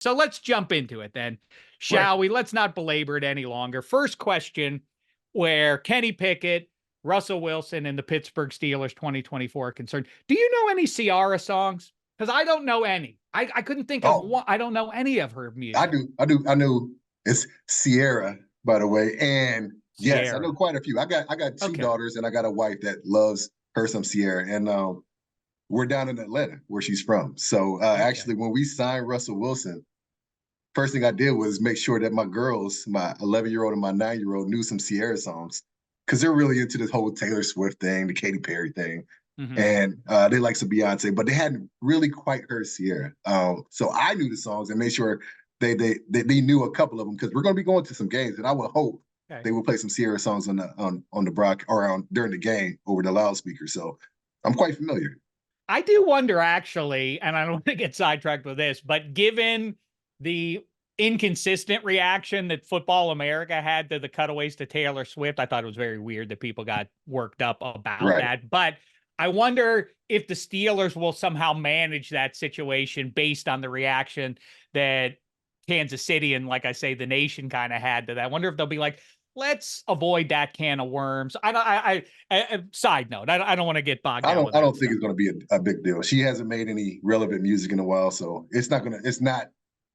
So let's jump into it then, Right. shall we? Let's not belabor it any longer. First question, where Kenny Pickett, Russell Wilson, and the Pittsburgh Steelers 2024 are concerned. Do you know any Ciara songs? Because I don't know any. I couldn't think of Oh, one. I don't know any of her I music. do. I knew it's Sierra, by the way. And yes, I know Sierra. quite a few. I got two Okay. daughters and I got a wife that loves her some Sierra. And we're down in Atlanta where she's from. So Okay. actually when we signed Russell Wilson, first thing I did was make sure that my girls, my 11-year-old and my 9-year-old, knew some Sierra songs because they're really into this whole Taylor Swift thing, the Katy Perry thing, Hmm. and they like some Beyonce, but they hadn't really quite heard Sierra. So I knew the songs and made sure they knew a couple of them because we're going to be going to some games, and I would hope Okay. they will play some Sierra songs on the broad or on during the game over the loudspeaker. So I'm quite familiar. I do wonder, actually, and I don't want to get sidetracked with this, but given the inconsistent reaction that Football America had to the cutaways to Taylor Swift, I thought it was very weird that people got worked up about Right. that. But I wonder if the Steelers will somehow manage that situation based on the reaction that Kansas City and, like I say, the nation kind of had to that. I wonder if they'll be like, let's avoid that can of worms. Side note, I don't want to get bogged I down don't with I that don't think stuff. it's going to be a big deal. She hasn't made any relevant music in a while, so it's not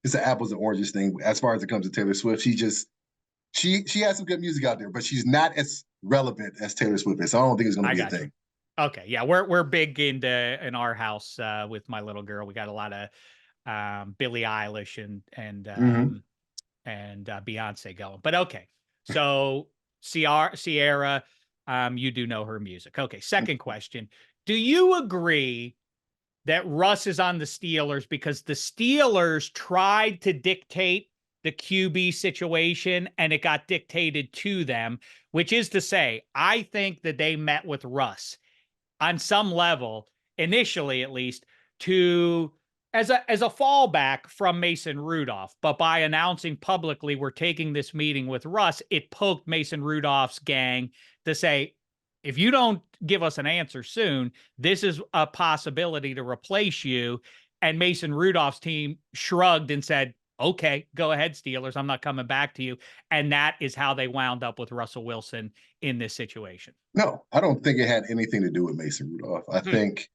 it's an apples and oranges thing as far as it comes to Taylor Swift. She has some good music out there, but she's not as relevant as Taylor Swift is. So I don't think it's going to I be a got you. thing. Okay, yeah, we're big into in our house with my little girl. We got a lot of Billie Eilish Mm-hmm. and Beyonce going. But okay, so Sierra, you do know her music. Okay, second question: do you agree that Russ is on the Steelers because the Steelers tried to dictate the QB situation and it got dictated to them, which is to say, I think that they met with Russ on some level, initially at least, to as a fallback from Mason Rudolph. But by announcing publicly we're taking this meeting with Russ, it poked Mason Rudolph's gang to say, if you don't give us an answer soon, this is a possibility to replace you. And Mason Rudolph's team shrugged and said, okay, go ahead, Steelers. I'm not coming back to you. And that is how they wound up with Russell Wilson in this situation. No, I don't think it had anything to do with Mason Rudolph. I Hmm. think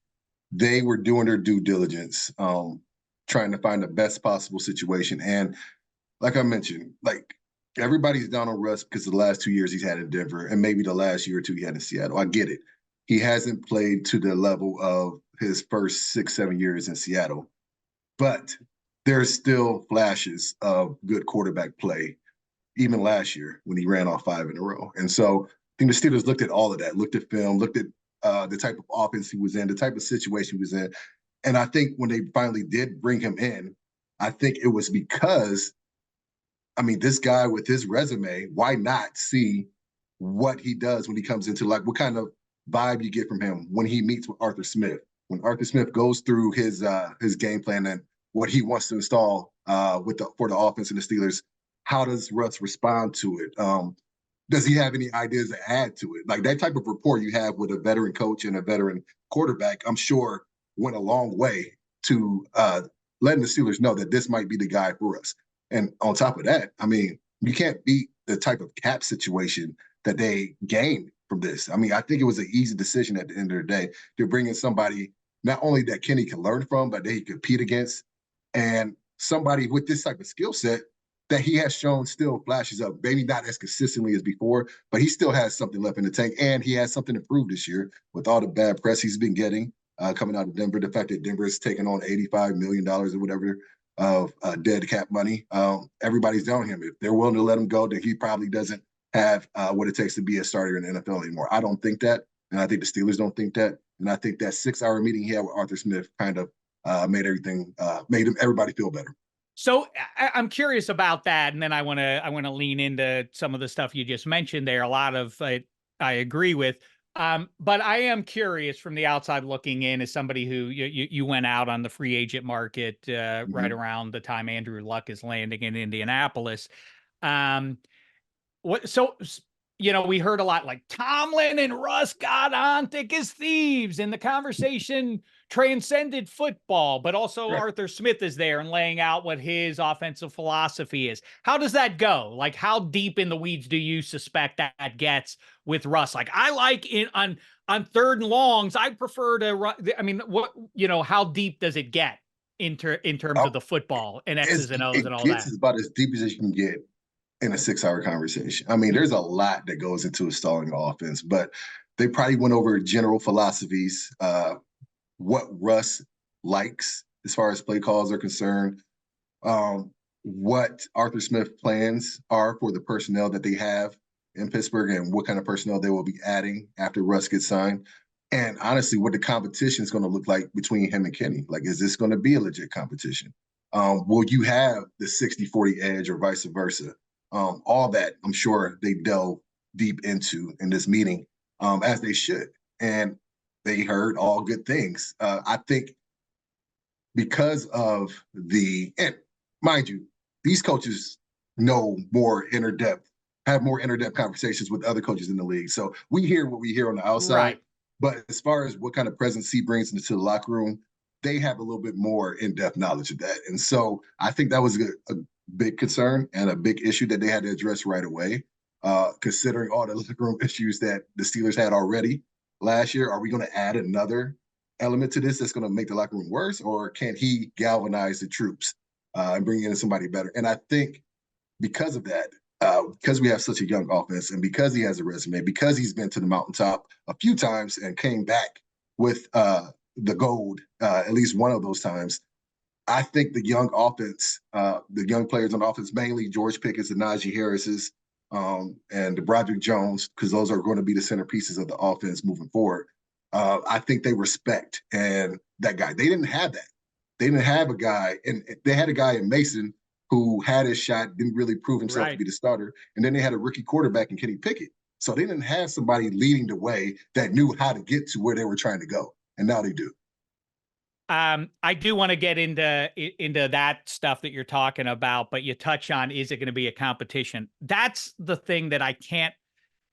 they were doing their due diligence, trying to find the best possible situation. And like I mentioned, like everybody's down on Russ because the last 2 years he's had in Denver, and maybe the last year or two he had in Seattle. I get it. He hasn't played to the level of his first 6, 7 years in Seattle, but there's still flashes of good quarterback play, even last year when he ran off 5 in a row. And so I think the Steelers looked at all of that, looked at film, looked at the type of offense he was in, the type of situation he was in. And I think when they finally did bring him in, I think it was because, I mean, this guy with his resume, why not see what he does when he comes into, like, what kind of vibe you get from him when he meets with Arthur Smith, when Arthur Smith goes through his game plan and what he wants to install for the offense and the Steelers. How does Russ respond to it? Does he have any ideas to add to it? Like that type of rapport you have with a veteran coach and a veteran quarterback, I'm sure went a long way to letting the Steelers know that this might be the guy for us. And on top of that, I mean, you can't beat the type of cap situation that they gained from this. I mean, I think it was an easy decision at the end of the day to bring in somebody not only that Kenny can learn from, but that he compete against, and somebody with this type of skill set that he has shown still flashes up, maybe not as consistently as before, but he still has something left in the tank, and he has something to prove this year with all the bad press he's been getting coming out of Denver. The fact that Denver is taking on $85 million or whatever of dead cap money, everybody's down on him. If they're willing to let him go, then he probably doesn't have what it takes to be a starter in the NFL anymore. I don't think that, and I think the Steelers don't think that, and I think that 6-hour meeting he had with Arthur Smith kind of made everybody feel better. So I'm curious about that, and then I want to lean into some of the stuff you just mentioned there. A lot of it I agree with, but I am curious from the outside looking in, as somebody who you went out on the free agent market right Mm-hmm. around the time Andrew Luck is landing in Indianapolis. Um, what so we heard a lot like Tomlin and Russ got on thick as thieves, and the conversation transcended football, but also Right. Arthur Smith is there and laying out what his offensive philosophy is. How does that go? Like, how deep in the weeds do you suspect that gets with Russ? Like, I like in on third and longs, I prefer to run. I mean, what, how deep does it get in terms of Oh, the football and X's and O's and it all gets that? about as deep as you can get in a 6 hour conversation. I mean, there's a lot that goes into installing offense, but they probably went over general philosophies, what Russ likes as far as play calls are concerned, what Arthur Smith plans are for the personnel that they have in Pittsburgh and what kind of personnel they will be adding after Russ gets signed. And honestly, what the competition is going to look like between him and Kenny. Like, is this going to be a legit competition? Will you have the 60-40 edge or vice versa? All that I'm sure they delve deep into in this meeting, as they should. And they heard all good things. I think because of and mind you, these coaches know more inner depth, have more inner depth conversations with other coaches in the league. So we hear what we hear on the outside. Right. But as far as what kind of presence he brings into the locker room, they have a little bit more in-depth knowledge of that. And so I think that was a big concern and a big issue that they had to address right away, considering all the locker room issues that the Steelers had already last year. Are we going to add another element to this that's going to make the locker room worse, or can he galvanize the troops and bring in somebody better? And I think because of that, because we have such a young offense and because he has a resume, because he's been to the mountaintop a few times and came back with the gold at least one of those times, I think the young offense, the young players on offense, mainly George Pickett's and Najee Harris's and the Broderick Jones, because those are going to be the centerpieces of the offense moving forward. I think they respect and that guy. They didn't have that. They didn't have a guy, and they had a guy in Mason who had his shot, didn't really prove himself to be the starter. And then they had a rookie quarterback in Kenny Pickett. So they didn't have somebody leading the way that knew how to get to where they were trying to go. And now they do. I do want to get into that stuff that you're talking about, but you touch on, is it going to be a competition? That's the thing that I can't,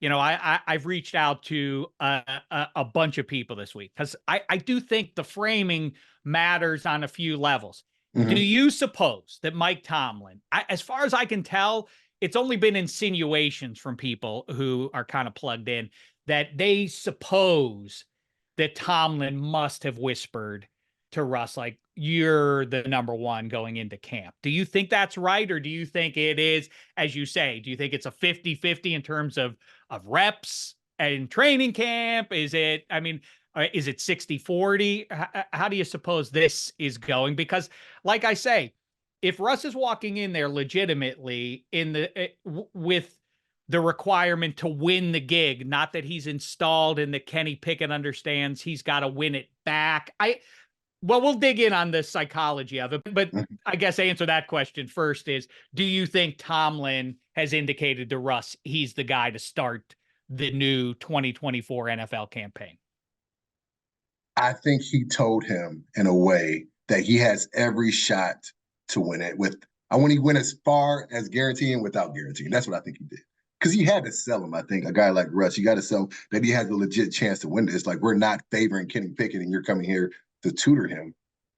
I've reached out to a bunch of people this week because I do think the framing matters on a few levels. Mm-hmm. Do you suppose that Mike Tomlin, as far as I can tell, it's only been insinuations from people who are kind of plugged in that they suppose that Tomlin must have whispered to Russ, like, you're the number one going into camp. Do you think that's right? Or do you think it is, as you say, do you think it's a 50-50 in terms of reps and training camp? Is it 60-40? How do you suppose this is going? Because like I say, if Russ is walking in there legitimately with the requirement to win the gig, not that he's installed and that Kenny Pickett understands he's got to win it back. Well, we'll dig in on the psychology of it, but I guess answer that question first is, do you think Tomlin has indicated to Russ he's the guy to start the new 2024 NFL campaign? I think he told him in a way that he has every shot to win it I want to win as far as guaranteeing without guaranteeing. That's what I think he did. Because he had to sell him, I think, a guy like Russ, you got to sell that he has a legit chance to win this. Like, we're not favoring Kenny Pickett and you're coming here to tutor him.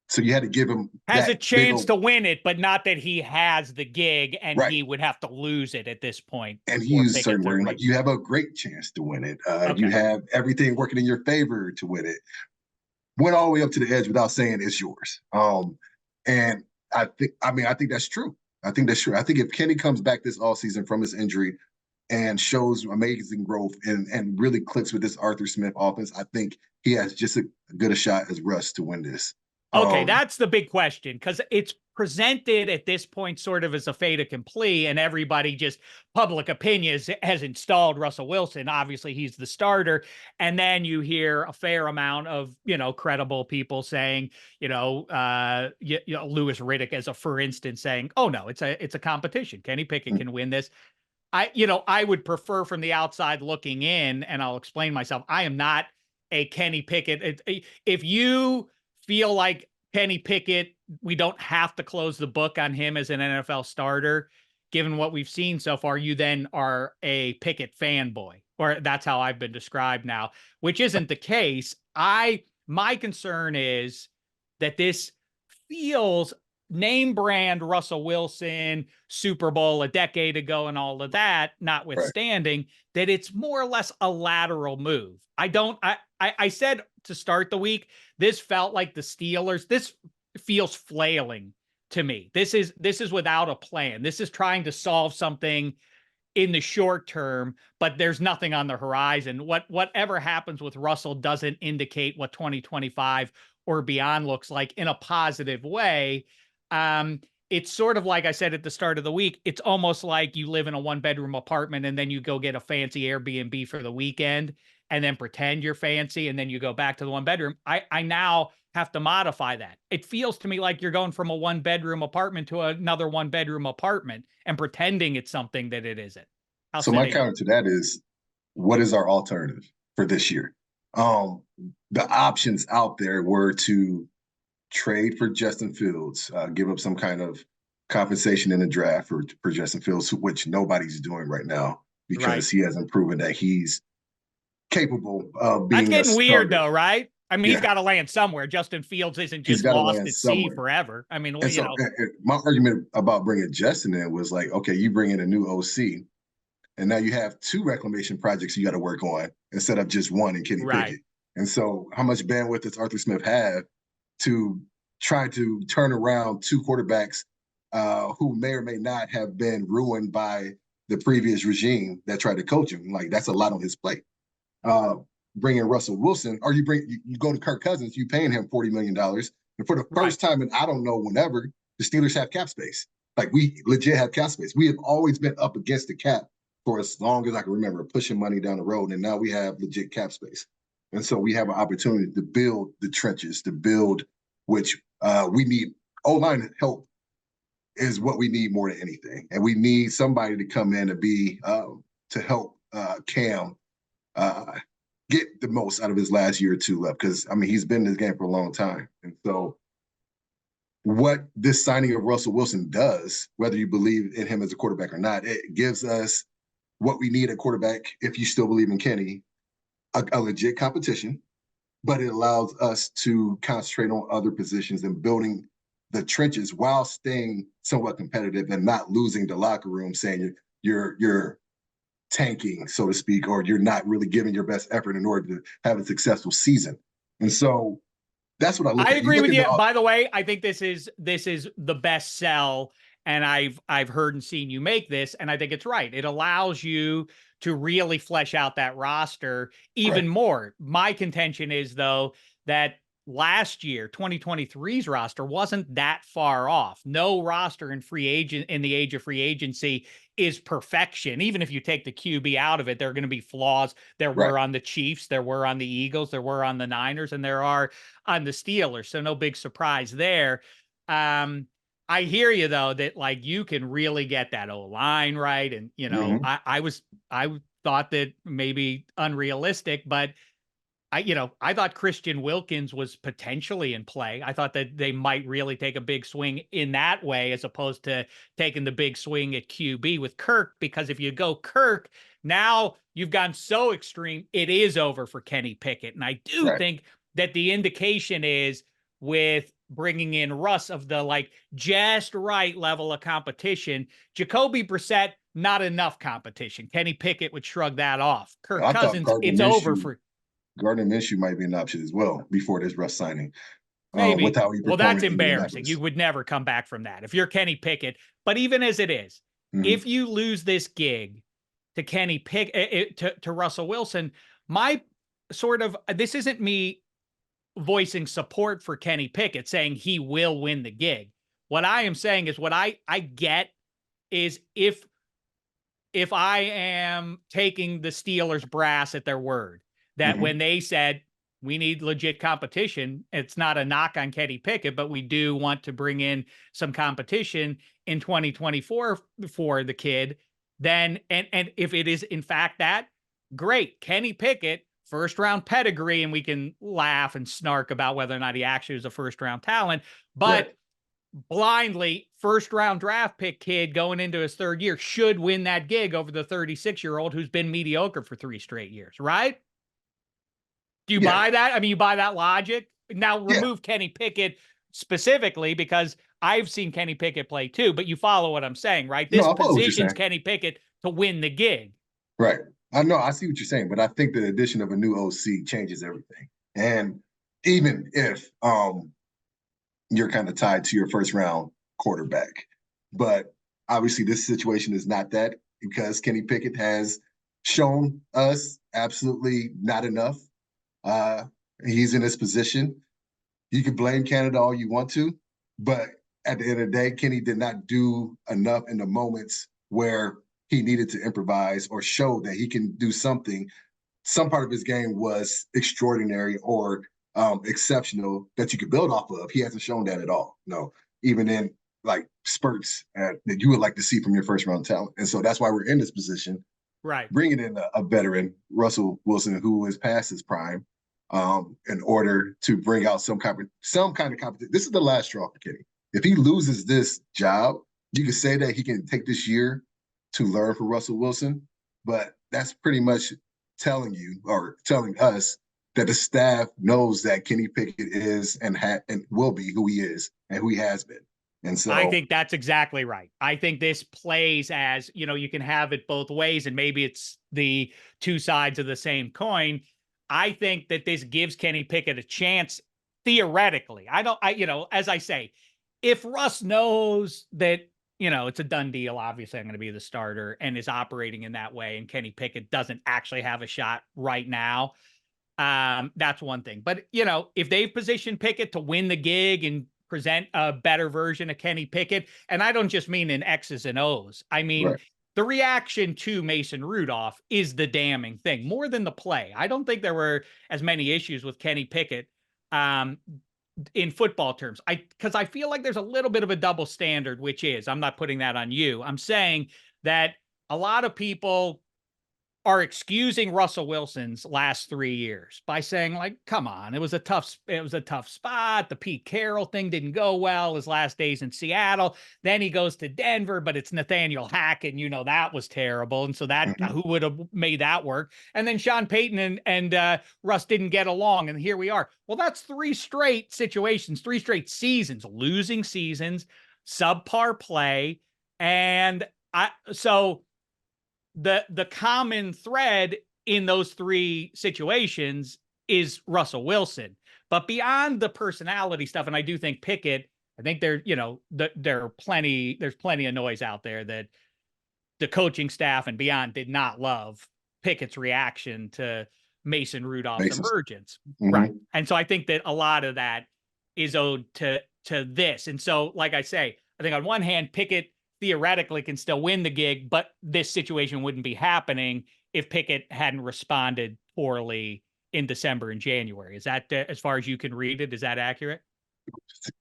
So you had to give him has a chance to win it, but not that he has the gig and he would have to lose it at this point. And he used certain wording like, you have a great chance to win it. You have everything working in your favor to win it. Went all the way up to the edge without saying it's yours. And I think that's true. I think that's true. I think if Kenny comes back this offseason from his injury and shows amazing growth and really clicks with this Arthur Smith offense, I think he has just as good a shot as Russ to win this. Okay, that's the big question, because it's presented at this point sort of as a fait accompli, and everybody just public opinion has installed Russell Wilson. Obviously, he's the starter. And then you hear a fair amount of, credible people saying, Louis Riddick as for instance, saying, oh, no, it's a competition. Kenny Pickett can win this. I would prefer from the outside looking in, and I'll explain myself. I am not a Kenny Pickett. If you feel like Kenny Pickett, we don't have to close the book on him as an NFL starter, given what we've seen so far, you then are a Pickett fanboy, or that's how I've been described now, which isn't the case. my concern is that this feels name brand Russell Wilson, Super Bowl a decade ago and all of that, notwithstanding, that it's more or less a lateral move. I said to start the week, this felt like the Steelers. This feels flailing to me. This is without a plan. This is trying to solve something in the short term, but there's nothing on the horizon. Whatever happens with Russell doesn't indicate what 2025 or beyond looks like in a positive way. It's sort of like I said at the start of the week, it's almost like you live in a 1-bedroom apartment and then you go get a fancy Airbnb for the weekend and then pretend you're fancy and then you go back to the 1-bedroom. I now have to modify that. It feels to me like you're going from a 1-bedroom apartment to another 1-bedroom apartment and pretending it's something that it isn't. So my counter to that is, what is our alternative for this year? The options out there were to trade for Justin Fields, give up some kind of compensation in the draft for Justin Fields, which nobody's doing right now because he hasn't proven that he's capable of being. That's getting weird though, right? I mean, Yeah. he's got to land somewhere. Justin Fields isn't just lost at sea forever. I mean, and my argument about bringing Justin in was like, okay, you bring in a new OC, and now you have 2 reclamation projects you got to work on instead of just one in Kenny Pickett. And so how much bandwidth does Arthur Smith have to try to turn around 2 quarterbacks who may or may not have been ruined by the previous regime that tried to coach him? Like, that's a lot on his plate. Bringing Russell Wilson, or you go to Kirk Cousins, you paying him $40 million. And for the first time in I don't know whenever, the Steelers have cap space. Like, we legit have cap space. We have always been up against the cap for as long as I can remember, pushing money down the road. And now we have legit cap space. And so we have an opportunity to build the trenches, to build, which we need. O-line help is what we need more than anything. And we need somebody to come in and be to help Cam get the most out of his last year or 2 left. Because, I mean, he's been in this game for a long time. And so what this signing of Russell Wilson does, whether you believe in him as a quarterback or not, it gives us what we need at quarterback, if you still believe in Kenny, a legit competition, but it allows us to concentrate on other positions and building the trenches while staying somewhat competitive and not losing the locker room, saying you're tanking, so to speak, or you're not really giving your best effort in order to have a successful season. And so that's what I look at. I agree with you. By the way, I think this is the best sell, and I've heard and seen you make this, and I think it's right. It allows you to really flesh out that roster even more. My contention is, though, that last year, 2023's roster wasn't that far off. No roster in the age of free agency is perfection. Even if you take the QB out of it, there are going to be flaws. There were on the Chiefs, there were on the Eagles, there were on the Niners, and there are on the Steelers. So no big surprise there. I hear you though, that like you can really get that O-line right. And, you know, I thought that maybe unrealistic, but I thought Christian Wilkins was potentially in play. I thought that they might really take a big swing in that way, as opposed to taking the big swing at QB with Kirk, because if you go Kirk, now you've gone so extreme, it is over for Kenny Pickett. And I do think that the indication is, with bringing in Russ, of the like just right level of competition, Jacoby Brissett, not enough competition. Kenny Pickett would shrug that off. Kirk Cousins, it's over for. Gardner Minshew might be an option as well before this Russ signing. Maybe. Well, that's embarrassing. You would never come back from that if you're Kenny Pickett. But even as it is, if you lose this gig to Kenny Pickett, to Russell Wilson, my sort of, this isn't me voicing support for Kenny Pickett, saying he will win the gig. What I am saying is, what I get is, if I am taking the Steelers brass at their word, that when they said we need legit competition, it's not a knock on Kenny Pickett, but we do want to bring in some competition in 2024 for the kid, then, and if it is in fact that, great. Kenny Pickett, first round pedigree, and we can laugh and snark about whether or not he actually is a first round talent, but blindly first round draft pick kid going into his 3rd year should win that gig over the 36-year-old who's been mediocre for 3 straight years, right? Do you buy that? I mean, you buy that logic? Now remove Kenny Pickett specifically, because I've seen Kenny Pickett play too, but you follow what I'm saying, right? This positions Kenny Pickett to win the gig. Right. I know. I see what you're saying, but I think the addition of a new OC changes everything. And even if you're kind of tied to your first round quarterback, but obviously this situation is not that, because Kenny Pickett has shown us absolutely not enough. He's in his position. You can blame Canada all you want to, but at the end of the day, Kenny did not do enough in the moments where he needed to improvise or show that he can do something. Some part of his game was extraordinary or exceptional that you could build off of. He hasn't shown that at all. No, even in like spurts that you would like to see from your first round talent. And so that's why we're in this position. Right. Bringing in a veteran, Russell Wilson, who is past his prime, in order to bring out some kind of competition. This is the last straw for Kenny. If he loses this job, you can say that he can take this year to learn from Russell Wilson, but that's pretty much telling you or telling us that the staff knows that Kenny Pickett is and will be who he is and who he has been. And so I think that's exactly right. I think this plays as, you can have it both ways, and maybe it's the two sides of the same coin. I think that this gives Kenny Pickett a chance theoretically. As I say, if Russ knows that, it's a done deal, obviously I'm going to be the starter, and is operating in that way, and Kenny Pickett doesn't actually have a shot right now, that's one thing. But, if they've positioned Pickett to win the gig and present a better version of Kenny Pickett, and I don't just mean in X's and O's, I mean, the reaction to Mason Rudolph is the damning thing, more than the play. I don't think there were as many issues with Kenny Pickett in football terms. Because I feel like there's a little bit of a double standard, which is, I'm not putting that on you. I'm saying that a lot of people are excusing Russell Wilson's last 3 years by saying, like, come on, it was a tough spot. The Pete Carroll thing didn't go well. His last days in Seattle. Then he goes to Denver, but it's Nathaniel Hackett. That was terrible. And so that who would have made that work? And then Sean Payton and Russ didn't get along. And here we are. Well, that's 3 straight situations, 3 straight seasons, losing seasons, subpar play. And the common thread in those 3 situations is Russell Wilson. But beyond the personality stuff, and I do think Pickett, I think there's plenty of noise out there that the coaching staff and beyond did not love Pickett's reaction to Mason Rudolph's emergence. Right. And so I think that a lot of that is owed to this. And so, like I say, I think on one hand, Pickett theoretically can still win the gig, but this situation wouldn't be happening if Pickett hadn't responded poorly in December and January. Is that, as far as you can read it, is that accurate?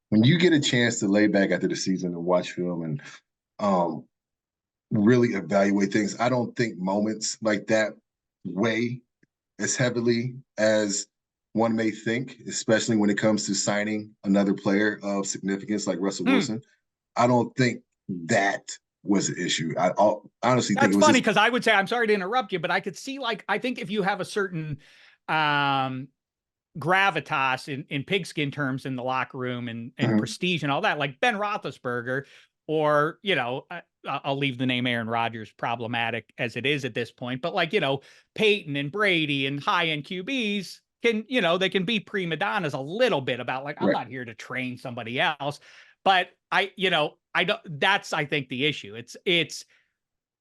When you get a chance to lay back after the season and watch film and really evaluate things, I don't think moments like that weigh as heavily as one may think, especially when it comes to signing another player of significance like Russell Wilson. I don't think that was an issue. I honestly think it was funny, because I would say, I'm sorry to interrupt you, but I could see, like, I think if you have a certain gravitas in pigskin terms in the locker room and prestige and all that, like Ben Roethlisberger, or, I'll leave the name Aaron Rodgers problematic as it is at this point, but like, Peyton and Brady and high-end QBs can, they can be prima donnas a little bit about, like, I'm not here to train somebody else. But I don't, that's, I think, the issue.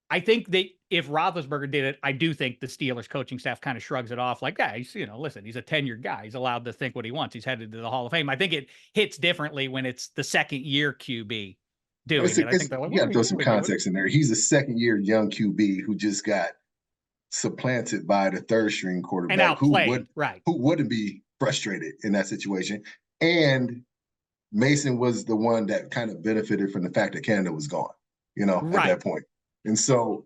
I think that if Roethlisberger did it, I do think the Steelers coaching staff kind of shrugs it off, like, guys, listen, he's a tenured guy. He's allowed to think what he wants. He's headed to the Hall of Fame. I think it hits differently when it's the second year QB doing it. I think they're like, you got to throw some context in there. He's a second year young QB who just got supplanted by the third string quarterback who wouldn't be frustrated in that situation. And Mason was the one that kind of benefited from the fact that Canada was gone, at that point. And so,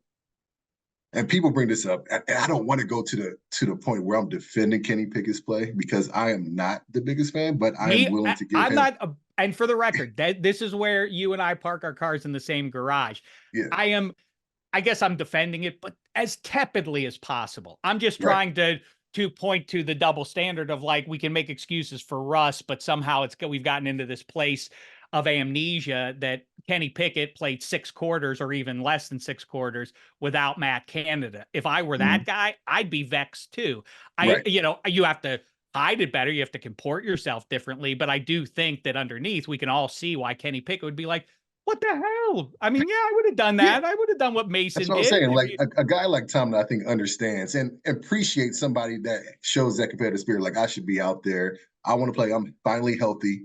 and people bring this up, and I don't want to go to the point where I'm defending Kenny Pickett's play, because I am not the biggest fan, but I am willing to give him. And for the record, this is where you and I park our cars in the same garage. Yeah. I guess I'm defending it, but as tepidly as possible. I'm just trying to to point to the double standard of like, we can make excuses for Russ, but somehow we've gotten into this place of amnesia that Kenny Pickett played 6 quarters or even less than 6 quarters without Matt Canada. If I were that guy, I'd be vexed too. Right. You have to hide it better. You have to comport yourself differently. But I do think that underneath, we can all see why Kenny Pickett would be like, what the hell? I mean, yeah, I would have done Yeah. that. I would have done what That's Mason what I'm did. saying. Like a guy like Tom, I think understands and appreciates somebody that shows that competitive spirit. Like I should be out there. I want to play. I'm finally healthy.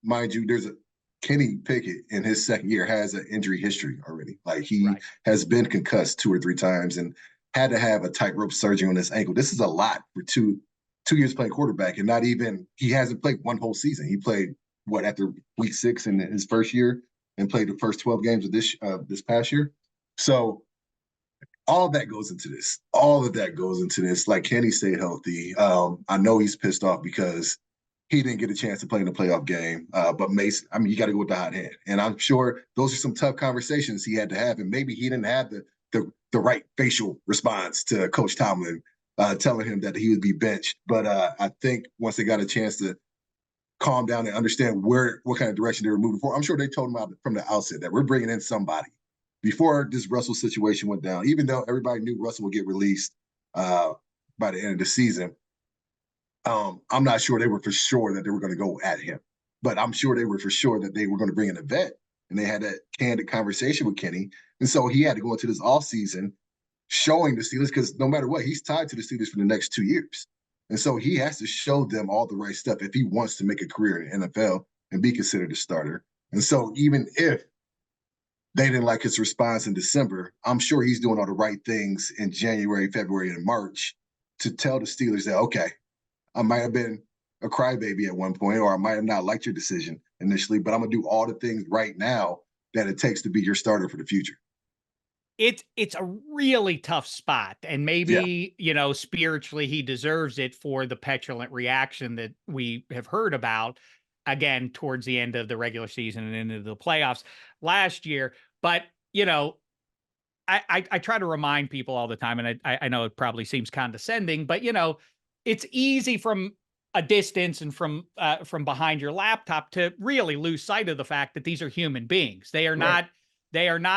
Mind you, there's a Kenny Pickett in his second year has an injury history already. Like he has been concussed 2 or 3 times and had to have a tightrope surgery on his ankle. This is a lot for two years playing quarterback, and not even he hasn't played one whole season. He played after week 6 in his first year and played the first 12 games of this past year. So all of that goes into this. All of that goes into this. Like, can he stay healthy? I know he's pissed off because he didn't get a chance to play in the playoff game. But Mason, I mean, you got to go with the hot hand. And I'm sure those are some tough conversations he had to have. And maybe he didn't have the right facial response to Coach Tomlin telling him that he would be benched. But I think once they got a chance to calm down and understand what kind of direction they were moving for, I'm sure they told him out from the outset that we're bringing in somebody. Before this Russell situation went down, even though everybody knew Russell would get released by the end of the season, I'm not sure they were for sure that they were going to go at him. But I'm sure they were for sure that they were going to bring in a vet. And they had that candid conversation with Kenny. And so he had to go into this offseason showing the Steelers, because no matter what, he's tied to the Steelers for the next 2 years. And so he has to show them all the right stuff if he wants to make a career in the NFL and be considered a starter. And so even if they didn't like his response in December, I'm sure he's doing all the right things in January, February, and March to tell the Steelers that, okay, I might have been a crybaby at one point, or I might have not liked your decision initially, but I'm going to do all the things right now that it takes to be your starter for the future. It's a really tough spot, and maybe, spiritually he deserves it for the petulant reaction that we have heard about again towards the end of the regular season and into the playoffs last year. But, I try to remind people all the time, and I know it probably seems condescending, but, it's easy from a distance and from behind your laptop to really lose sight of the fact that these are human beings. They are not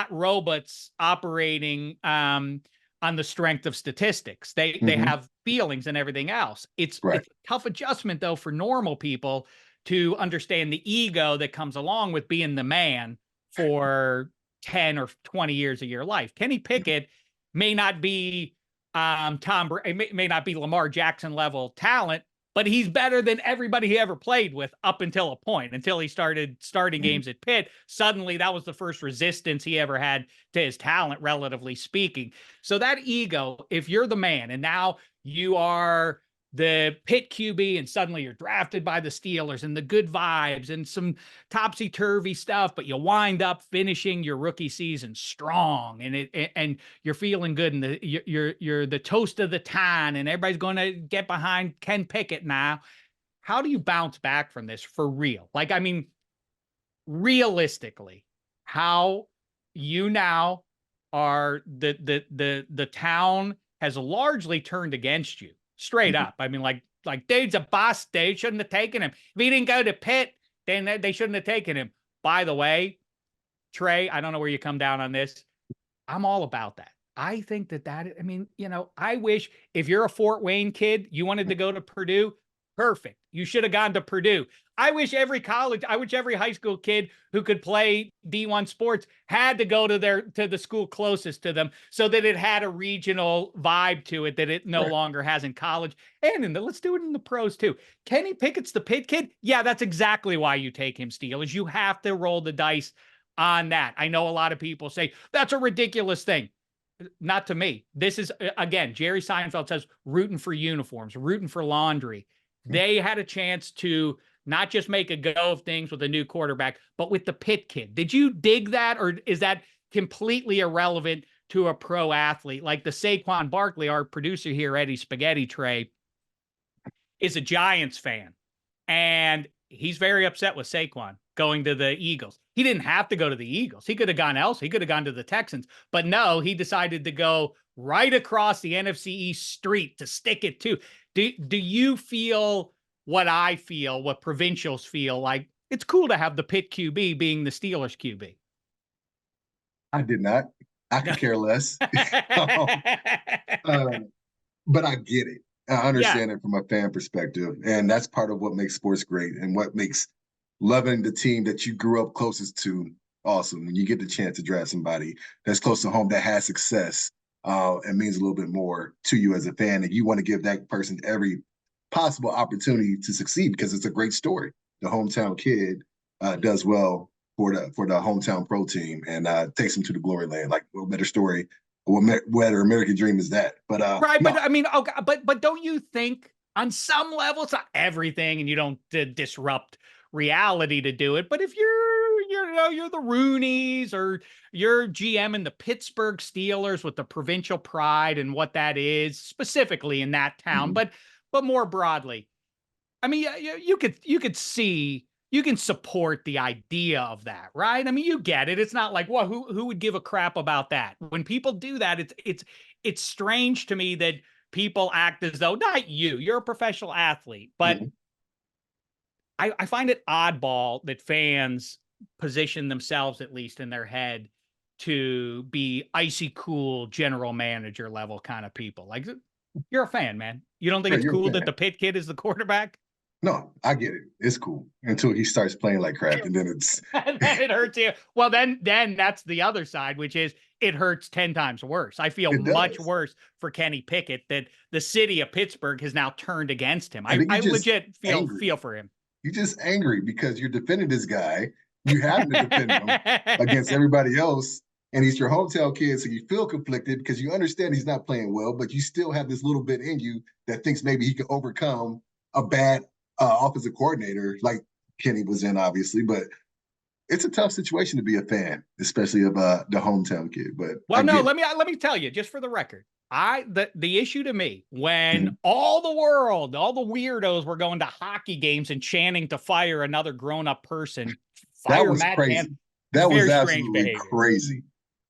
robots operating on the strength of statistics. They have feelings and everything else. It's a tough adjustment though for normal people to understand the ego that comes along with being the man for 10 or 20 years of your life. Kenny Pickett may not be may not be Lamar Jackson level talent, but he's better than everybody he ever played with up until a point, until he started starting games at Pitt. Suddenly, that was the first resistance he ever had to his talent, relatively speaking. So that ego, if you're the man and now you are the Pitt QB and suddenly you're drafted by the Steelers and the good vibes and some topsy-turvy stuff, but you wind up finishing your rookie season strong and you're feeling good and you're the toast of the town and everybody's going to get behind Ken Pickett now. How do you bounce back from this for real? Like, I mean, realistically, how you now are the town has largely turned against you. Straight up. I mean, like Dave's a bust. Dave shouldn't have taken him. If he didn't go to Pitt, then they shouldn't have taken him. By the way, Trey, I don't know where you come down on this. I'm all about that. I think I mean, I wish if you're a Fort Wayne kid, you wanted to go to Purdue, perfect. You should have gone to Purdue. I wish every high school kid who could play D1 sports had to go to the school closest to them so that it had a regional vibe to it that it no longer has in college. And let's do it in the pros too. Kenny Pickett's the Pitt kid. Yeah, that's exactly why you take him, Steelers. You have to roll the dice on that. I know a lot of people say that's a ridiculous thing. Not to me. This is, again, Jerry Seinfeld says, rooting for uniforms, rooting for laundry. They had a chance to not just make a go of things with a new quarterback, but with the Pitt kid. Did you dig that, or is that completely irrelevant to a pro athlete? Like the Saquon Barkley, our producer here, Eddie Spaghetti Tray, is a Giants fan, and he's very upset with Saquon going to the Eagles. He didn't have to go to the Eagles. He could have gone else. He could have gone to the Texans. But no, he decided to go right across the NFC East street to stick it to. Do you feel what I feel, what provincials feel like? It's cool to have the Pitt QB being the Steelers QB. I did not. I could care less. um, uh, but I get it. I Yeah. understand it from a fan perspective. And that's part of what makes sports great and what makes loving the team that you grew up closest to awesome. When you get the chance to draft somebody that's close to home that has success, it means a little bit more to you as a fan. And you want to give that person every possible opportunity to succeed because it's a great story. The hometown kid does well for the hometown pro team and takes them to the glory land. Like, what better story, what better American dream is that? But Right, no, but I mean, okay, but don't you think on some level it's not everything, and you don't disrupt reality to do it. But if you're the Rooneys or you're GM in the Pittsburgh Steelers with the provincial pride and what that is specifically in that town, mhm. but more broadly, I mean, you could see, you can support the idea of that, right? I mean, you get it. It's not like, well, who would give a crap about that? When people do that, it's strange to me that people act as though, not you, you're a professional athlete, but Mhm. I find it oddball that fans position themselves, at least in their head, to be icy cool general manager level kind of people. Like, you're a fan, man. You don't think Right, it's you're a cool that fan. the Pitt kid is the quarterback? No, I get it. It's cool until he starts playing like crap, and then it's And then it hurts you. Well, then that's the other side, which is it hurts 10 times worse. I feel it much does. worse for Kenny Pickett that the city of Pittsburgh has now turned against him. And then you I just legit feel angry. for him. You're just angry because you're defending this guy. You having to defend him against everybody else, and he's your hometown kid, so you feel conflicted because you understand he's not playing well, but you still have this little bit in you that thinks maybe he could overcome a bad offensive coordinator like Kenny was in, obviously. But it's a tough situation to be a fan, especially of the hometown kid. But I Well, no, get it. let me tell you, just for the record. The issue to me when Mhm. all the world, all the weirdos were going to hockey games and chanting to fire another grown-up person, That fire was Matt crazy. Can, That was very strange absolutely behavior. crazy.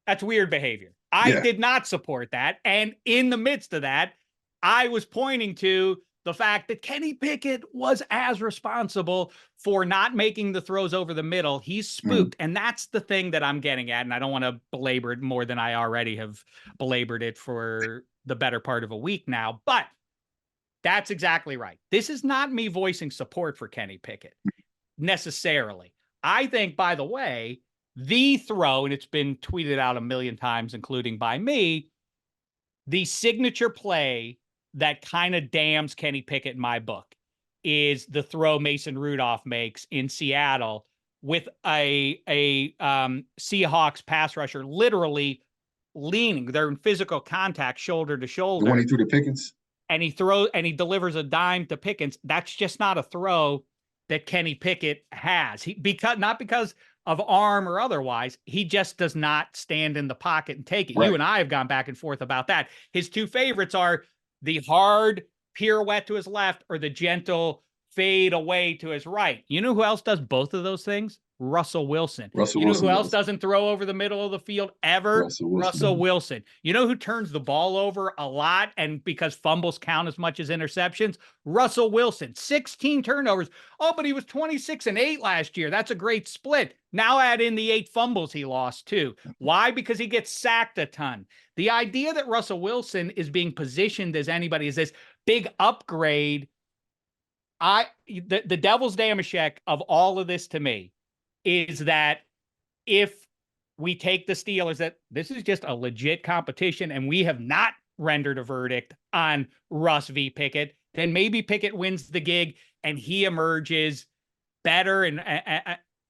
That's weird behavior. I Yeah. did not support that. And in the midst of that, I was pointing to the fact that Kenny Pickett was as responsible for not making the throws over the middle. He's Mhm. spooked. And that's the thing that I'm getting at. And I don't want to belabor it more than I already have belabored it for the better part of a week now. But that's exactly right. This is not me voicing support for Kenny Pickett necessarily. I think, by the way, the throw, and it's been tweeted out a million times, including by me, the signature play that kind of damns Kenny Pickett in my book is the throw Mason Rudolph makes in Seattle with a Seahawks pass rusher literally leaning. They're in physical contact, shoulder to The one he shoulder, threw to Pickens. and he delivers a dime to Pickens. That's just not a throw that Kenny Pickett has. Not because of arm or otherwise, he just does not stand in the pocket and take it. You Right. and I have gone back and forth about that. His two favorites are the hard pirouette to his left or the gentle fade away to his right. You know who else does both of those things? Russell Wilson. Russell You know who Wilson else does. doesn't throw over the middle of the field ever? Russell Wilson Russell does. Wilson. You know who turns the ball over a lot and because fumbles count as much as interceptions? Russell Wilson. 16 turnovers. Oh, but he was 26-8 last year. That's a great split. Now add in the 8 fumbles he lost too. Why? Because he gets sacked a ton. The idea that Russell Wilson is being positioned as anybody is this big upgrade. The Devil's Dameshek of all of this to me is that if we take the Steelers, that this is just a legit competition and we have not rendered a verdict on Russ v. Pickett, then maybe Pickett wins the gig and he emerges better. And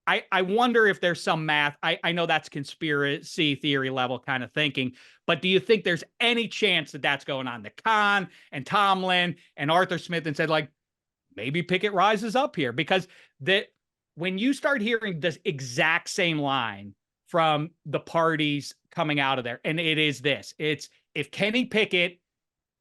I wonder if there's some math. I know that's conspiracy theory level kind of thinking, but do you think there's any chance that that's going on? That Khan and Tomlin and Arthur Smith and said, like, maybe Pickett rises up here, because that when you start hearing this exact same line from the parties coming out of there, and it is this, it's if Kenny Pickett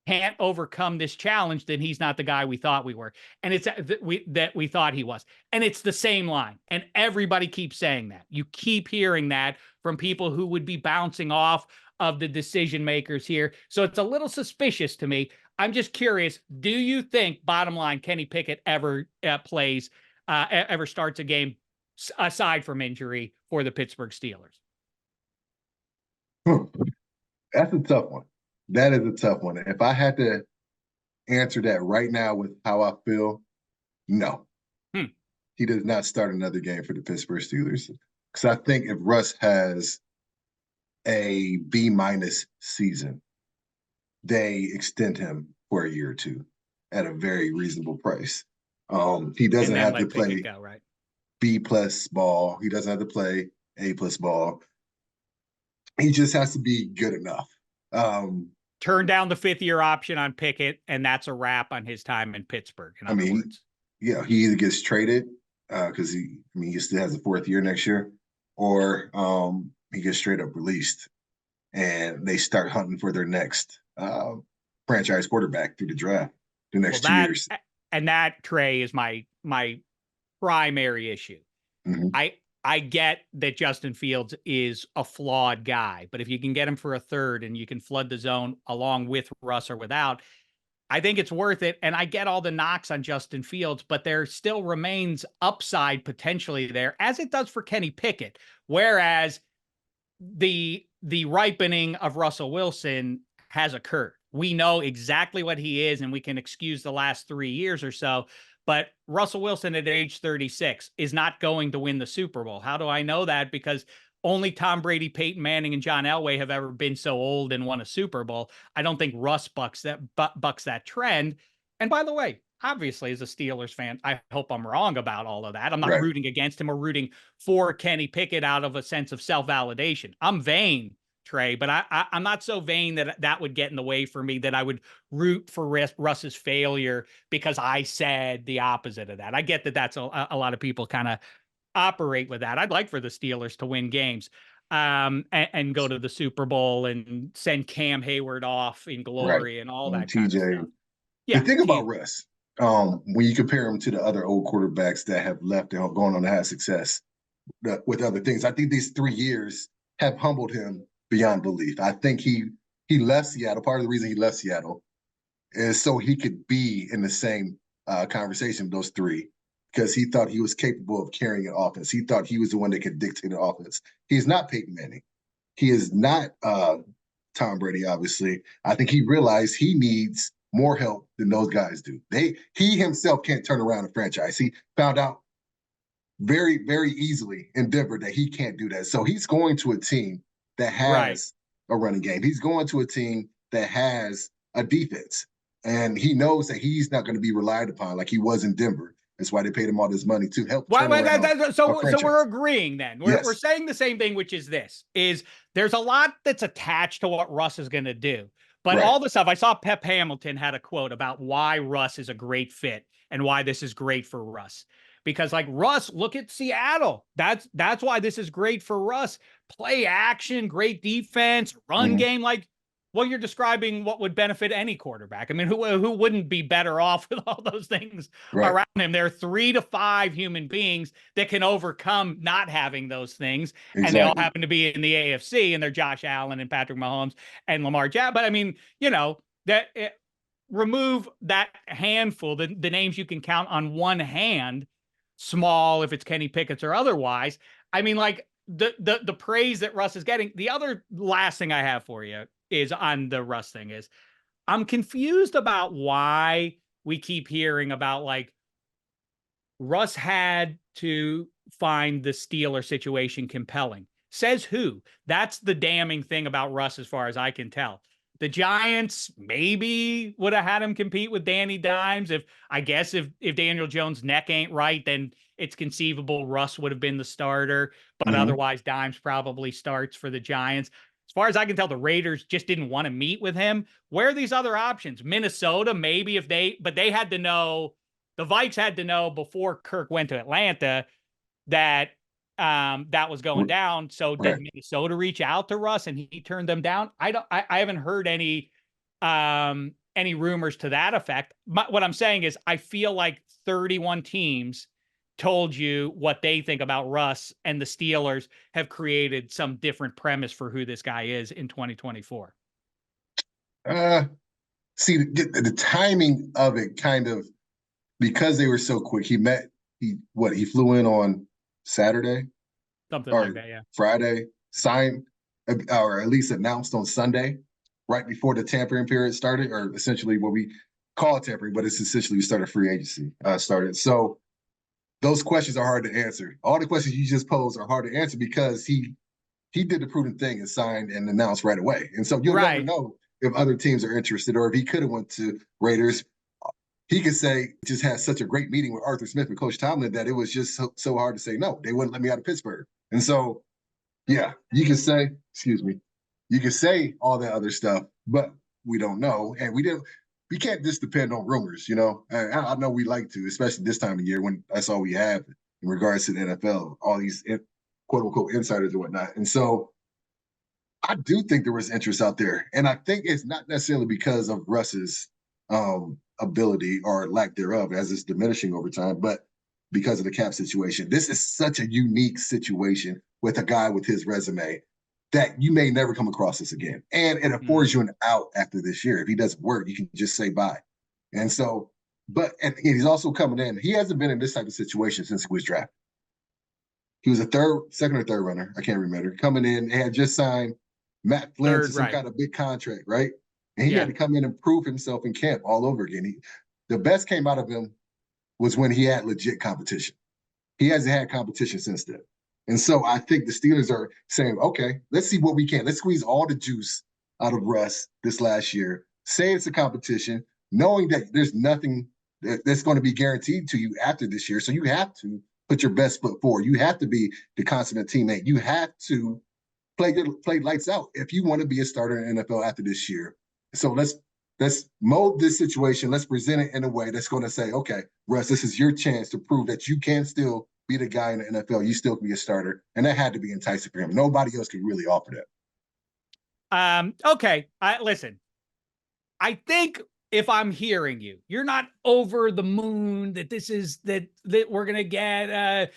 can't overcome this challenge, then he's not the guy we thought we were. And it's that we thought he was. And it's the same line. And everybody keeps saying that. You keep hearing that from people who would be bouncing off of the decision makers here. So it's a little suspicious to me. I'm just curious, do you think, bottom line, Kenny Pickett ever ever starts a game aside from injury for the Pittsburgh Steelers? That's a tough one. That is a tough one. If I had to answer that right now with how I feel, no. He does not start another game for the Pittsburgh Steelers. Because I think if Russ has a B- season, they extend him for a year or two at a very reasonable price. He doesn't have to play go, right? B+ ball. He doesn't have to play A+ ball. He just has to be good enough. Turn down the 5th-year option on Pickett, and that's a wrap on his time in Pittsburgh. In other words, yeah, he either gets traded because he still has a 4th year next year, or he gets straight up released, and they start hunting for their next franchise quarterback through the draft the next 2 years. And that, Trai, is my primary issue. I get that Justin Fields is a flawed guy, but if you can get him for a third and you can flood the zone along with Russ or without, I think it's worth it. And I get all the knocks on Justin Fields, but there still remains upside potentially there, as it does for Kenny Pickett. Whereas the ripening of Russell Wilson has occurred. We know exactly what he is, and we can excuse the last 3 years or so. But Russell Wilson at age 36 is not going to win the Super Bowl. How do I know that? Because only Tom Brady, Peyton Manning, and John Elway have ever been so old and won a Super Bowl. I don't think Russ bucks that trend. And by the way, obviously, as a Steelers fan, I hope I'm wrong about all of that. I'm not rooting against him or rooting for Kenny Pickett out of a sense of self-validation. I'm vain, Trai, but I'm not so vain that would get in the way for me, that I would root for Russ's failure because I said the opposite of that. I get that that's a lot of people kind of operate with that. I'd like for the Steelers to win games and go to the Super Bowl and send Cam Hayward off in glory and all that kind of stuff. Yeah, the thing about Russ, when you compare him to the other old quarterbacks that have left and gone on to have success with other things, I think these 3 years have humbled him beyond belief. I think he left Seattle. Part of the reason he left Seattle is so he could be in the same conversation with those 3, because he thought he was capable of carrying an offense. He thought he was the one that could dictate the offense. He's not Peyton Manning. He is not Tom Brady, obviously. I think he realized he needs more help than those guys do. He himself can't turn around a franchise. He found out very, very easily in Denver that he can't do that. So he's going to a team that has a running game. He's going to a team that has a defense. And he knows that he's not going to be relied upon like he was in Denver. That's why they paid him all this money to help turn around so we're agreeing then. We're saying the same thing, which is there's a lot that's attached to what Russ is going to do. But all the stuff, I saw Pep Hamilton had a quote about why Russ is a great fit and why this is great for Russ. Because like Russ, look at Seattle. That's why this is great for Russ. Play action, great defense, run game. Like, well, you're describing what would benefit any quarterback. I mean, who wouldn't be better off with all those things around him? There are 3 to 5 human beings that can overcome not having those things. Exactly. And they all happen to be in the AFC, and they're Josh Allen and Patrick Mahomes and Lamar Jackson. But I mean, remove that handful, the names you can count on one hand, small if it's Kenny Pickett's or otherwise. I mean, like the praise that Russ is getting. The other last thing I have for you is on the Russ thing is I'm confused about why we keep hearing about like Russ had to find the Steeler situation compelling. Says who? That's the damning thing about Russ as far as I can tell. The Giants maybe would have had him compete with Danny Dimes. If Daniel Jones' neck ain't right, then it's conceivable Russ would have been the starter, but otherwise Dimes probably starts for the Giants. As far as I can tell, the Raiders just didn't want to meet with him. Where are these other options? Minnesota, maybe but they had to know, the Vikes had to know before Kirk went to Atlanta that that was going down. So did Minnesota reach out to Russ and he turned them down? I haven't heard any rumors to that effect. What I'm saying is I feel like 31 teams told you what they think about Russ, and the Steelers have created some different premise for who this guy is in 2024? See, the timing of it kind of, because they were so quick. He flew in on Saturday Something or like that, yeah. Friday, signed or at least announced on Sunday, right before the tampering period started, or essentially what we call tampering, but it's essentially we started free agency started. So those questions are hard to answer. All the questions you just posed are hard to answer because he did the prudent thing and signed and announced right away. And so you'll never know if other teams are interested, or if he could have went to Raiders. He could say just had such a great meeting with Arthur Smith and Coach Tomlin that it was just so hard to say no. They wouldn't let me out of Pittsburgh. And so, yeah, you can say, you can say all that other stuff, but we don't know. And we can't just depend on rumors, you know. I know we like to, especially this time of year when that's all we have in regards to the NFL, all these quote unquote insiders and whatnot. And so I do think there was interest out there. And I think it's not necessarily because of Russ's ability or lack thereof, as it's diminishing over time, but because of the cap situation. This is such a unique situation with a guy with his resume that you may never come across this again. And it affords you an out after this year. If he doesn't work, you can just say bye. And so, and he's also coming in. He hasn't been in this type of situation since he was drafted. He was a second or third runner. I can't remember. Coming in, and had just signed Matt Flynn to some kind of big contract, right? And he had to come in and prove himself in camp all over again. The best came out of him was when he had legit competition. He hasn't had competition since then. And so I think the Steelers are saying, okay, let's see what we can. Let's squeeze all the juice out of Russ this last year. Say it's a competition, knowing that there's nothing that's going to be guaranteed to you after this year. So you have to put your best foot forward. You have to be the consummate teammate. You have to play lights out if you want to be a starter in the NFL after this year. So let's mold this situation. Let's present it in a way that's going to say, okay, Russ, this is your chance to prove that you can still be the guy in the NFL. You still can be a starter. And that had to be enticing for him. Nobody else could really offer that. Okay. Listen, I think if I'm hearing you, you're not over the moon that this is that we're going to get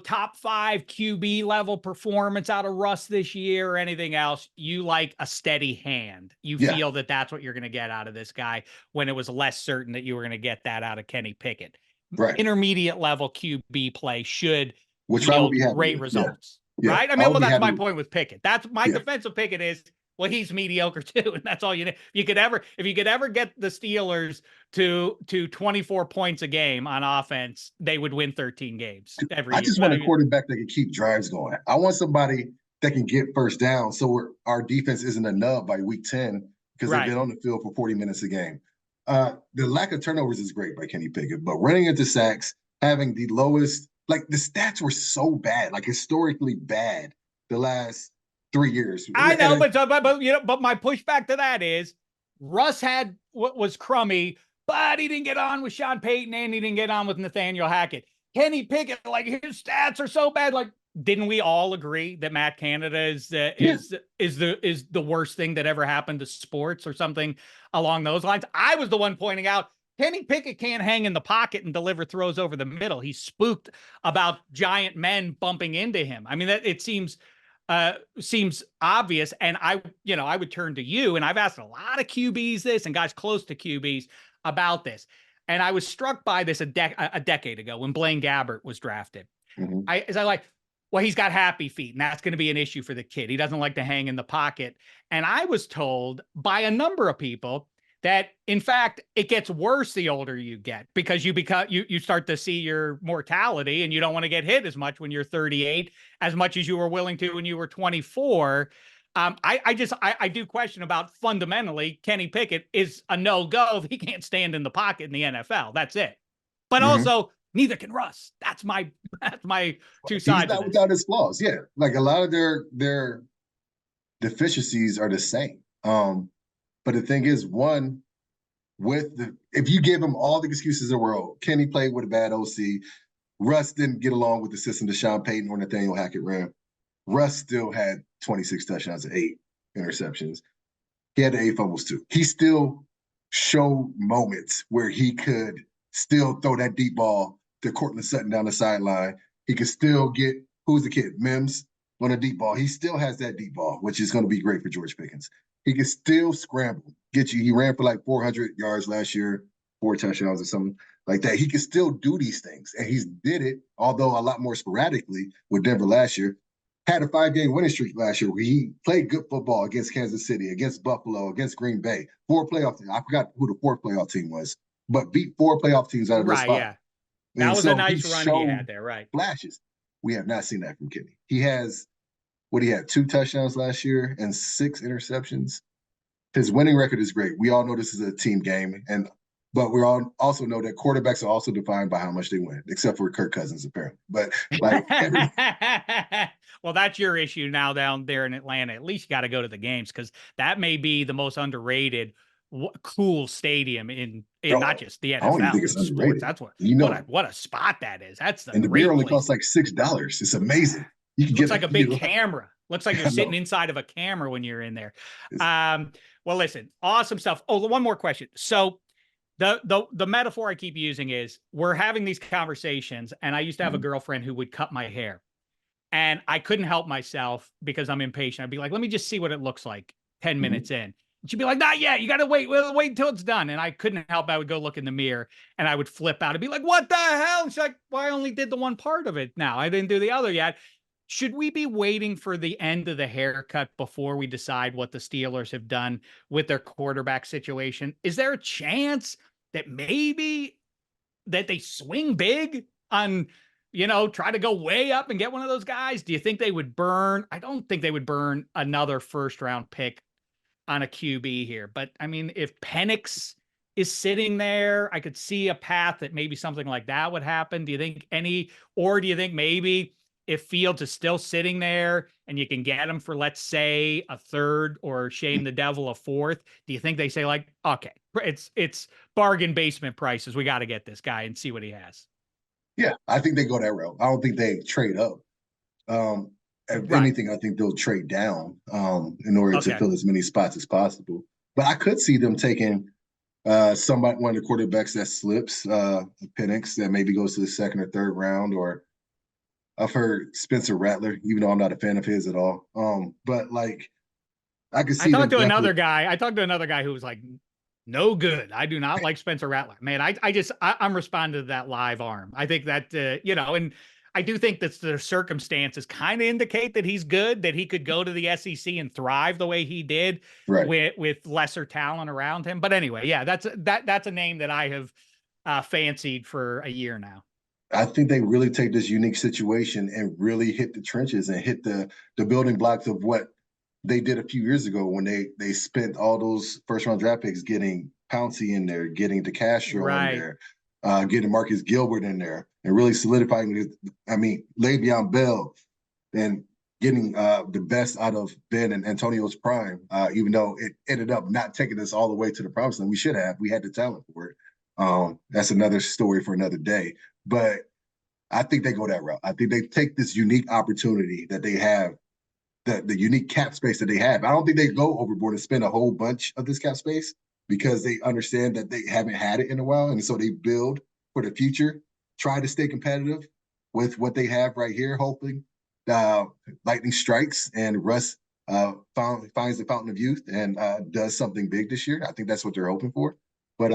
top 5 QB level performance out of Russ this year or anything else. You like a steady hand. You feel that that's what you're going to get out of this guy when it was less certain that you were going to get that out of Kenny Pickett. Right. Intermediate level QB play should yield great results. Right? I mean, well, that's my point with Pickett. That's my defense of Pickett is, well, he's mediocre too, and that's all you need. If you could ever get the Steelers to 24 points a game on offense, they would win 13 games every year. I just want a quarterback that can keep drives going. I want somebody that can get first down, so our defense isn't a nub by week 10 because they've been on the field for 40 minutes a game. The lack of turnovers is great by Kenny Pickett, but running into sacks, having the lowest, like the stats were so bad, like historically bad the last 3 years. I know, but my pushback to that is Russ had what was crummy, but he didn't get on with Sean Payton and he didn't get on with Nathaniel Hackett. Kenny Pickett, like his stats are so bad. Like, didn't we all agree that Matt Canada is the worst thing that ever happened to sports or something along those lines? I was the one pointing out Kenny Pickett can't hang in the pocket and deliver throws over the middle. He's spooked about giant men bumping into him. I mean, that it seems obvious. And I would turn to you, and I've asked a lot of QBs this and guys close to QBs about this. And I was struck by this a decade ago when Blaine Gabbert was drafted. Well, he's got happy feet, and that's going to be an issue for the kid. He doesn't like to hang in the pocket. And I was told by a number of people that, in fact, it gets worse the older you get because you start to see your mortality, and you don't want to get hit as much when you're 38 as much as you were willing to when you were 24. I do question about fundamentally Kenny Pickett is a no-go if he can't stand in the pocket in the NFL. That's it. But also neither can Russ. That's my two sides. He's not without his flaws. Yeah. Like a lot of their deficiencies are the same. But the thing is, if you give him all the excuses in the world, Kenny played with a bad OC, Russ didn't get along with the system that Sean Payton or Nathaniel Hackett ran. Russ still had 26 touchdowns and 8 interceptions. He had 8 fumbles too. He still showed moments where he could still throw that deep ball the Cortland Sutton down the sideline. He can still get, who's the kid? Mims on a deep ball. He still has that deep ball, which is going to be great for George Pickens. He can still scramble, get you. He ran for like 400 yards last year, 4 touchdowns or something like that. He can still do these things. And he's did it, although a lot more sporadically with Denver last year. Had a 5-game winning streak last year where he played good football against Kansas City, against Buffalo, against Green Bay. 4 playoff teams. I forgot who the 4th playoff team was, but beat 4 playoff teams out of those 5. Yeah. That was a nice run he had there, right? Flashes. We have not seen that from Kenny. He has, what he had, 2 touchdowns last year and 6 interceptions. His winning record is great. We all know this is a team game, but we all also know that quarterbacks are also defined by how much they win, except for Kirk Cousins, apparently. But like, well, that's your issue now down there in Atlanta. At least you got to go to the games because that may be the most underrated, cool stadium in not just the NFL. I don't even think it's underrated. That's what a spot that is. That's the and the beer only costs like $6. It's amazing. You can looks like a big camera. Looks like you're sitting inside of a camera when you're in there. Well, listen, awesome stuff. Oh, one more question. So the metaphor I keep using is we're having these conversations, and I used to have a girlfriend who would cut my hair, and I couldn't help myself because I'm impatient. I'd be like, let me just see what it looks like 10 minutes in. And she'd be like, not yet. You got to wait until it's done. And I couldn't help. I would go look in the mirror and I would flip out and be like, what the hell? And she's like, well, I only did the one part of it now. I didn't do the other yet. Should we be waiting for the end of the haircut before we decide what the Steelers have done with their quarterback situation? Is there a chance that maybe that they swing big on, try to go way up and get one of those guys? Do you think they would burn? I don't think they would burn another 1st-round pick on a QB here. But I mean, if Penix is sitting there, I could see a path that maybe something like that would happen. Do you think or do you think maybe if Fields is still sitting there and you can get him for, let's say, a 3rd or shame the devil a 4th, do you think they say like, okay, it's bargain basement prices. We got to get this guy and see what he has? Yeah, I think they go that route. I don't think they trade up. If anything, I think they'll trade down in order to fill as many spots as possible. But I could see them taking one of the quarterbacks that slips, Penix, that maybe goes to the 2nd or 3rd round, or I've heard Spencer Rattler, even though I'm not a fan of his at all. But like, I could see. I talked to another guy who was like, no good. I do not like Spencer Rattler. Man, I'm responding to that live arm. I think that, and I do think that the circumstances kind of indicate that he's good, that he could go to the SEC and thrive the way he did with lesser talent around him. But anyway, yeah, that's a name that I have fancied for a year now. I think they really take this unique situation and really hit the trenches and hit the building blocks of what they did a few years ago when they spent all those 1st-round draft picks getting Pouncey in there, getting DeCastro in there, getting Marcus Gilbert in there, and really solidifying Le'Veon Bell, and getting the best out of Ben and Antonio's prime, even though it ended up not taking us all the way to the promised land. We should have. We had the talent for it. That's another story for another day. But I think they go that route. I think they take this unique opportunity that they have, the unique cap space that they have. I don't think they go overboard and spend a whole bunch of this cap space because they understand that they haven't had it in a while. And so they build for the future, try to stay competitive with what they have right here, hoping lightning strikes and Russ finds the fountain of youth and does something big this year. I think that's what they're hoping for. But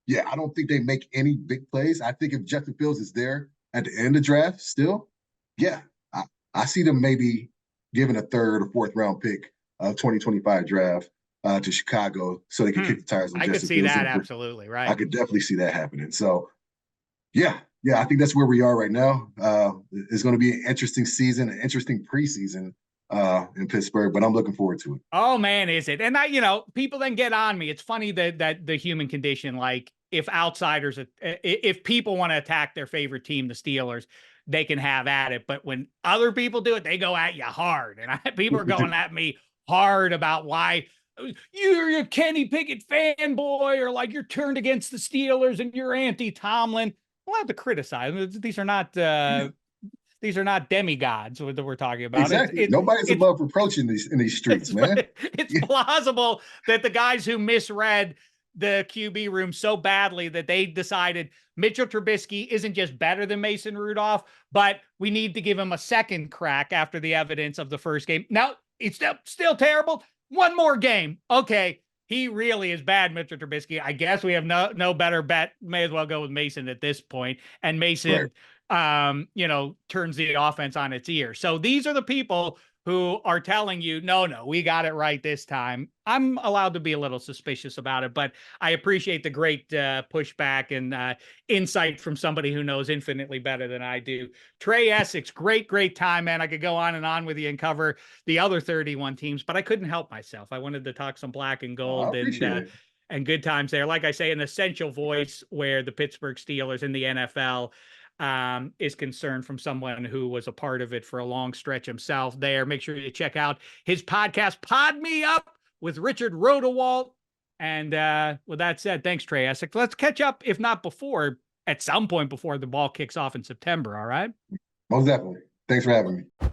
yeah, I don't think they make any big plays. I think if Justin Fields is there at the end of the draft still, yeah, I see them maybe giving a 3rd or 4th round pick of 2025 draft to Chicago so they can kick the tires on Justin Fields. I could see that, absolutely, right. I could definitely see that happening. So, yeah, I think that's where we are right now. It's going to be an interesting season, an interesting preseason in Pittsburgh, but I'm looking forward to it. Oh, man, is it? And people then get on me. It's funny that the human condition, like if people want to attack their favorite team, the Steelers, they can have at it. But when other people do it, they go at you hard. And people are going at me hard about why you're a Kenny Pickett fanboy, or like you're turned against the Steelers and you're anti-Tomlin. We'll have to criticize. These are not demigods that we're talking about. Exactly. Nobody's above reproaching in these streets, man. It's plausible that the guys who misread the QB room so badly that they decided Mitchell Trubisky isn't just better than Mason Rudolph, but we need to give him a second crack after the evidence of the first game. Now, it's still terrible. One more game. Okay. He really is bad, Mitchell Trubisky. I guess we have no better bet. May as well go with Mason at this point. And Mason, turns the offense on its ear. So these are the people who are telling you, no, we got it right this time. I'm allowed to be a little suspicious about it, but I appreciate the great pushback and insight from somebody who knows infinitely better than I do. Trai Essex, great time, man. I could go on and on with you and cover the other 31 teams, but I couldn't help myself. I wanted to talk some black and gold and good times there. Like I say, an essential voice where the Pittsburgh Steelers in the NFL is concerned from someone who was a part of it for a long stretch himself there. Make sure you check out his podcast, Pod Me Up, with Richard Rodewald. And with that said, thanks, Trai Essex. Let's catch up, if not before, at some point before the ball kicks off in September. All right? Most definitely. Thanks for having me.